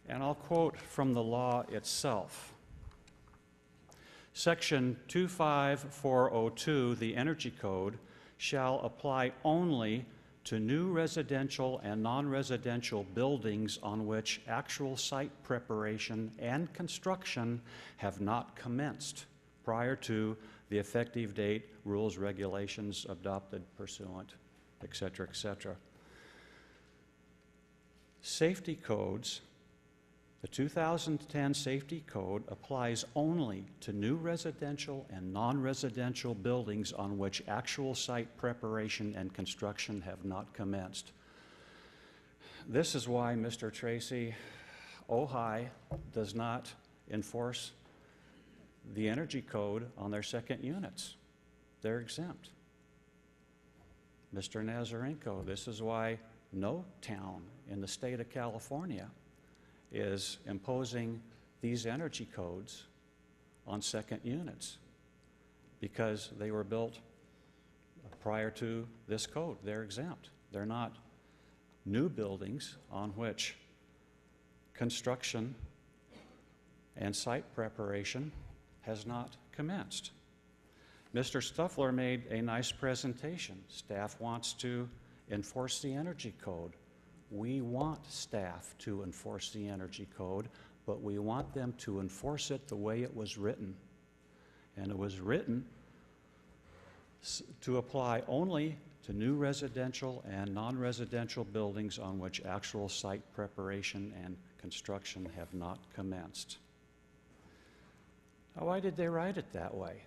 And I'll quote from the law itself. Section 25402, the Energy Code, shall apply only to new residential and non-residential buildings on which actual site preparation and construction have not commenced prior to the effective date, rules, regulations adopted pursuant, et cetera, et cetera. Safety codes, the 2010 Safety Code applies only to new residential and non-residential buildings on which actual site preparation and construction have not commenced. This is why Mr. Tracy, Ojai does not enforce the Energy Code on their second units. They're exempt. Mr. Nazarenko, this is why no town in the state of California is imposing these energy codes on second units because they were built prior to this code. They're exempt. They're not new buildings on which construction and site preparation has not commenced. Mr. Stuffler made a nice presentation. Staff wants to enforce the Energy Code. We want staff to enforce the Energy Code, but we want them to enforce it the way it was written. And it was written to apply only to new residential and non-residential buildings on which actual site preparation and construction have not commenced. Now, why did they write it that way?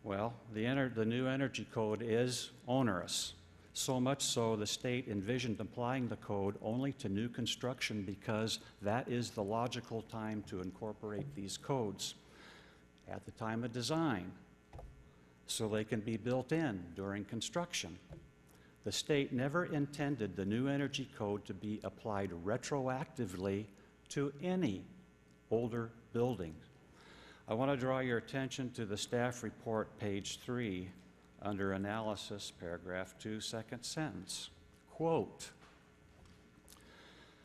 Well, the new Energy Code is onerous. So much so the state envisioned applying the code only to new construction because that is the logical time to incorporate these codes at the time of design so they can be built in during construction. The state never intended the new Energy Code to be applied retroactively to any older building. I want to draw your attention to the staff report, page 3, under analysis, paragraph 2, second sentence. Quote,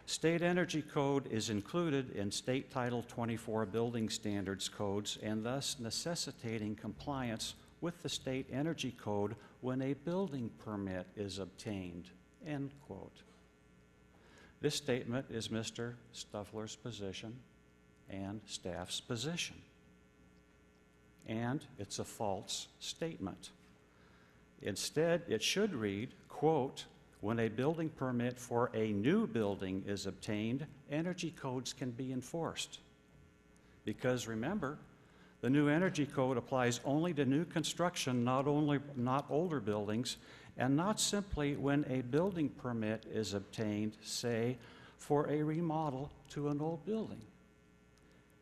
State Energy Code is included in State Title 24 building standards codes and thus necessitating compliance with the State Energy Code when a building permit is obtained, end quote. This statement is Mr. Stuffler's position and staff's position. And it's a false statement. Instead, it should read, quote, when a building permit for a new building is obtained, energy codes can be enforced. Because remember, the new Energy Code applies only to new construction, not older buildings, and not simply when a building permit is obtained, say, for a remodel to an old building.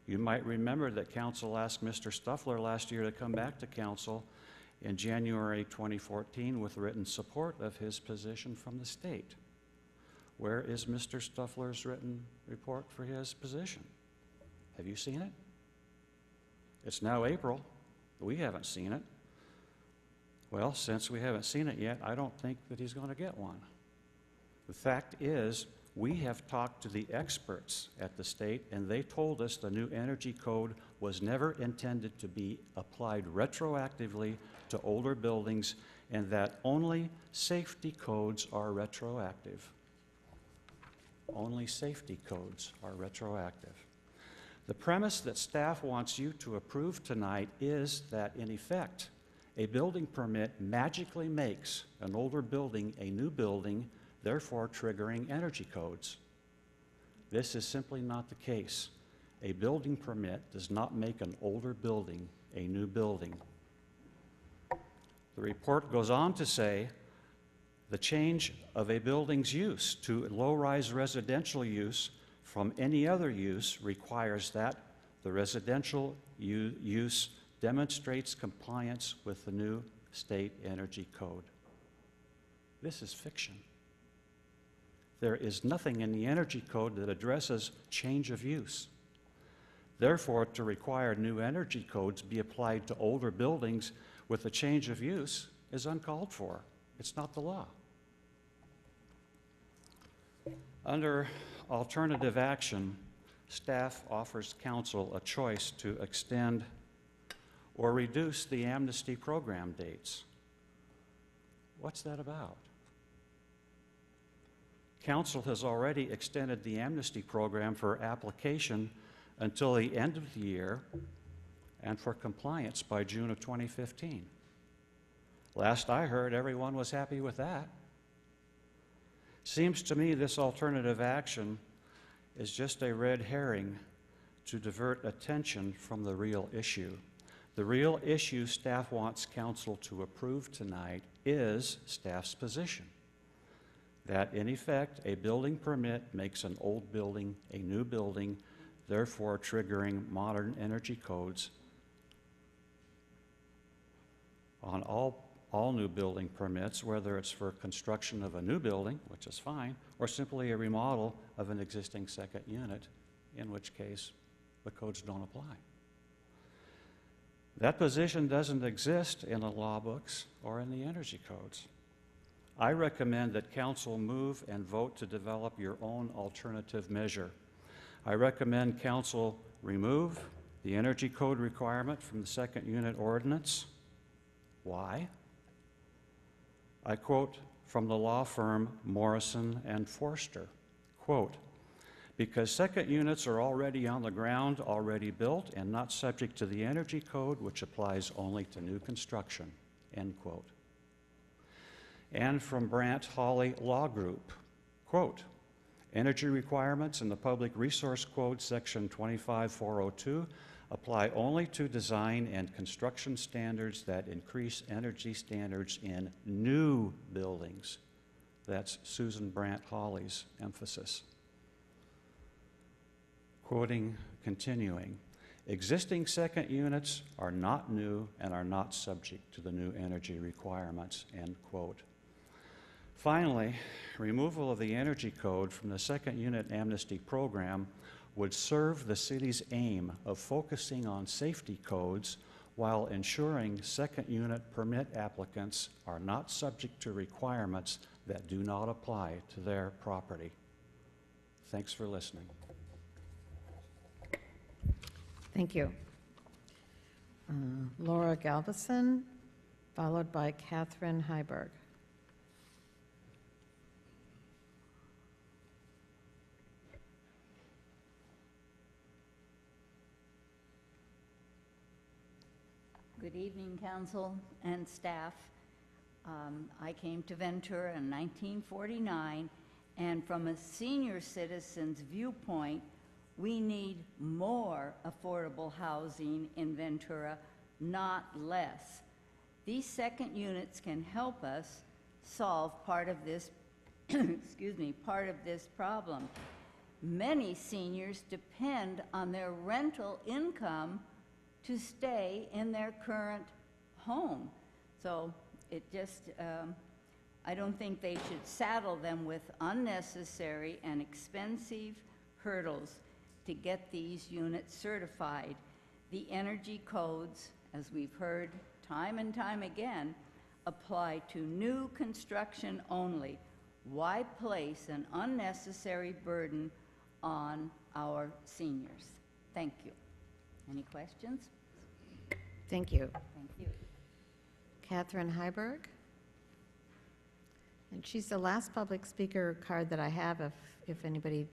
You might remember that Council asked Mr. Stuffler last year to come back to Council in January 2014 with written support of his position from the state. Where is Mr. Stuffler's written report for his position? Have you seen it? It's now April. We haven't seen it. Well, since we haven't seen it yet, I don't think that he's going to get one. The fact is, we have talked to the experts at the state, and they told us the new Energy Code was never intended to be applied retroactively to older buildings, and that only safety codes are retroactive. Only safety codes are retroactive. The premise that staff wants you to approve tonight is that, in effect, a building permit magically makes an older building a new building, therefore triggering energy codes. This is simply not the case. A building permit does not make an older building a new building. The report goes on to say the change of a building's use to low-rise residential use from any other use requires that the residential use demonstrates compliance with the new State Energy Code. This is fiction. There is nothing in the Energy Code that addresses change of use. Therefore, to require new energy codes be applied to older buildings with a change of use is uncalled for. It's not the law. Under alternative action, staff offers council a choice to extend or reduce the amnesty program dates. What's that about? Council has already extended the amnesty program for application until the end of the year and for compliance by June of 2015. Last I heard, everyone was happy with that. Seems to me this alternative action is just a red herring to divert attention from the real issue. The real issue staff wants council to approve tonight is staff's position that, in effect, a building permit makes an old building a new building, therefore triggering modern energy codes on all new building permits, whether it's for construction of a new building, which is fine, or simply a remodel of an existing second unit, in which case the codes don't apply. That position doesn't exist in the law books or in the energy codes. I recommend that council move and vote to develop your own alternative measure. I recommend council remove the energy code requirement from the second unit ordinance. Why? I quote from the law firm Morrison and Forster, quote, because second units are already on the ground, already built, and not subject to the energy code, which applies only to new construction, end quote. And from Brandt Hawley Law Group, quote, energy requirements in the Public Resource Code, section 25402, apply only to design and construction standards that increase energy standards in new buildings. That's Susan Brandt Hawley's emphasis. Quoting, continuing, existing second units are not new and are not subject to the new energy requirements, end quote. Finally, removal of the energy code from the second unit amnesty program would serve the city's aim of focusing on safety codes while ensuring second unit permit applicants are not subject to requirements that do not apply to their property. Thanks for listening. Thank you. Laura Galveston, followed by Catherine Heiberg. Good evening, council and staff. I came to Ventura in 1949, and from a senior citizen's viewpoint, we need more affordable housing in Ventura, not less. These second units can help us solve part of this, excuse me, part of this problem. Many seniors depend on their rental income to stay in their current home. So it just, I don't think they should saddle them with unnecessary and expensive hurdles to get these units certified. The energy codes, as we've heard time and time again, apply to new construction only. Why place an unnecessary burden on our seniors? Thank you. Any questions? Thank you. Thank you. Catherine Heiberg. And she's the last public speaker card that I have if anybody